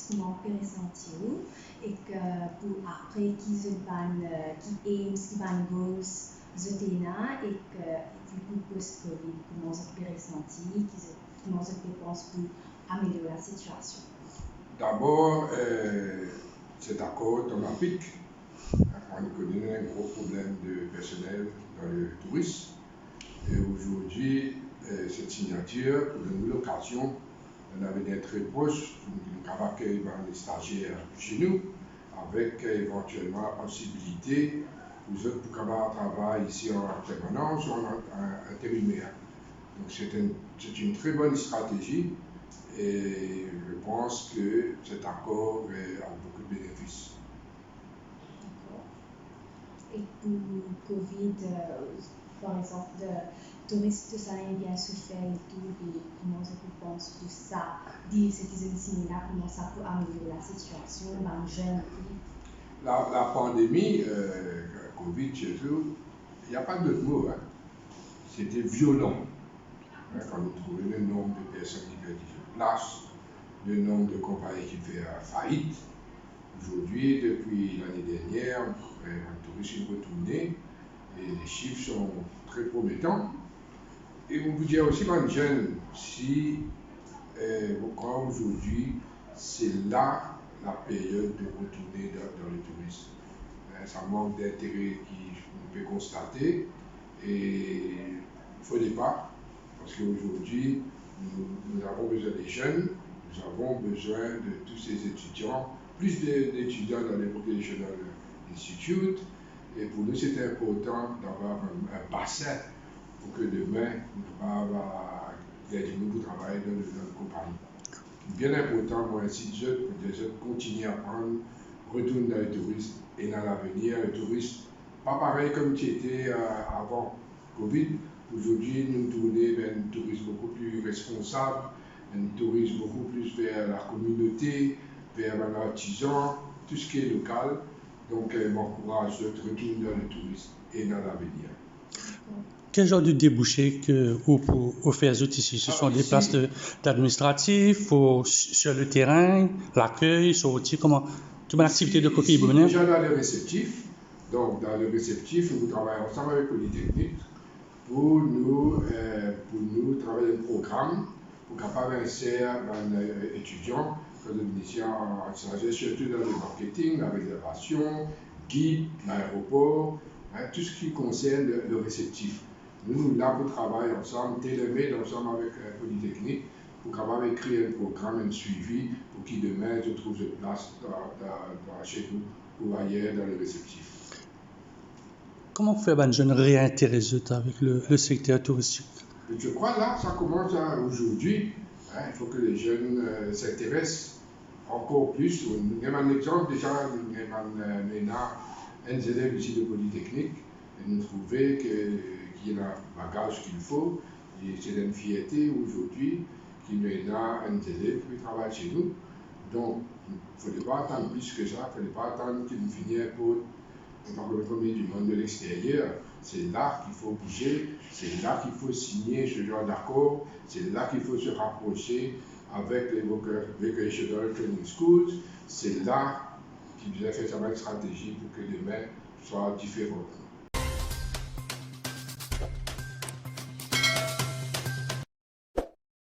comment ressentir et que pour après qu'ils aiment qui ban goals zotena et que du coup post-Covid comment vous ressentir comment vous pensez pour améliorer la situation. D'abord, cet accord dans la PIC, on connaît un gros problème de personnel dans le tourisme. Et aujourd'hui, cette signature, pour une l'occasion, on avait d'être très proche, nous avons accueilli les stagiaires chez nous, avec éventuellement la possibilité pour eux pour travailler ici en permanence ou en intérimaire. Donc c'est une très bonne stratégie et je pense que cet accord a beaucoup de bénéfices. Et pour Covid, par exemple, le tourisme, ça a bien souffert et tout, et comment je pense que ça, dire ce qu'ils ont là, comment ça peut améliorer la situation, dans les jeunes. La pandémie, Covid surtout, il n'y a pas d'autre mot. Hein. C'était violent. Hein, quand vous trouvez le nombre de personnes qui perdaient leur place, le nombre de compagnies qui faisaient faillite. Aujourd'hui, depuis l'année dernière, le tourisme est retourné et les chiffres sont très promettants. Et on vous dit aussi, les jeunes, si aujourd'hui, c'est là la période de retourner dans le tourisme. Ça manque d'intérêt qu'on peut constater et il faut des pas parce qu'aujourd'hui, nous avons besoin des jeunes, nous avons besoin de tous ces étudiants, plus d'étudiants dans les Vocational Institute et pour nous c'est important d'avoir un bassin pour que demain nous avoir des gens pour travailler dans la compagnie. Bien important, moi, si les jeunes continuent à apprendre, retournent dans le tourisme et dans l'avenir, le tourisme, pas pareil comme c'était avant Covid. Aujourd'hui, nous tournons vers un tourisme beaucoup plus responsable, un tourisme beaucoup plus vers la communauté, vers l'artisan, tout ce qui est local. Donc, m'encourage de retourner dans le tourisme et dans l'avenir. Quel genre de débouchés que vous offrez ici? Ce sont des places d'administratifs, sur le terrain, l'accueil, sortir, comment? Toute activité de coquille bonheur? Déjà dans le réceptif. Donc, dans le réceptif, nous travaillons ensemble avec Polytechnique pour nous travailler un programme pour capable insérer un étudiant que nous initions en charge surtout dans le marketing, la réservation, guide, l'aéroport, tout ce qui concerne le réceptif. Nous, là, pour travailler ensemble, tailor-made ensemble avec Polytechnique, pour capable créer un programme, un suivi, pour qu'il demain se trouve une place chez nous ou ailleurs dans le réceptif. Comment faire un jeune réintéressé avec le secteur touristique? Je crois là, ça commence aujourd'hui. Il faut que les jeunes s'intéressent encore plus. Nous avons un exemple déjà, nous avons un élève ici de Polytechnique et nous trouvons qu'il y a le bagage qu'il faut. Et c'est une fierté aujourd'hui qu'il y a un élève qui travaille chez nous. Donc, il ne faudrait pas attendre plus que ça, il ne faudrait pas attendre qu'il finisse pour le premier du monde de l'extérieur. C'est là qu'il faut bouger, c'est là qu'il faut signer ce genre d'accord, c'est là qu'il faut se rapprocher avec les Vocational Training Schools, c'est là qu'il doit faire sa stratégie pour que demain soit différent.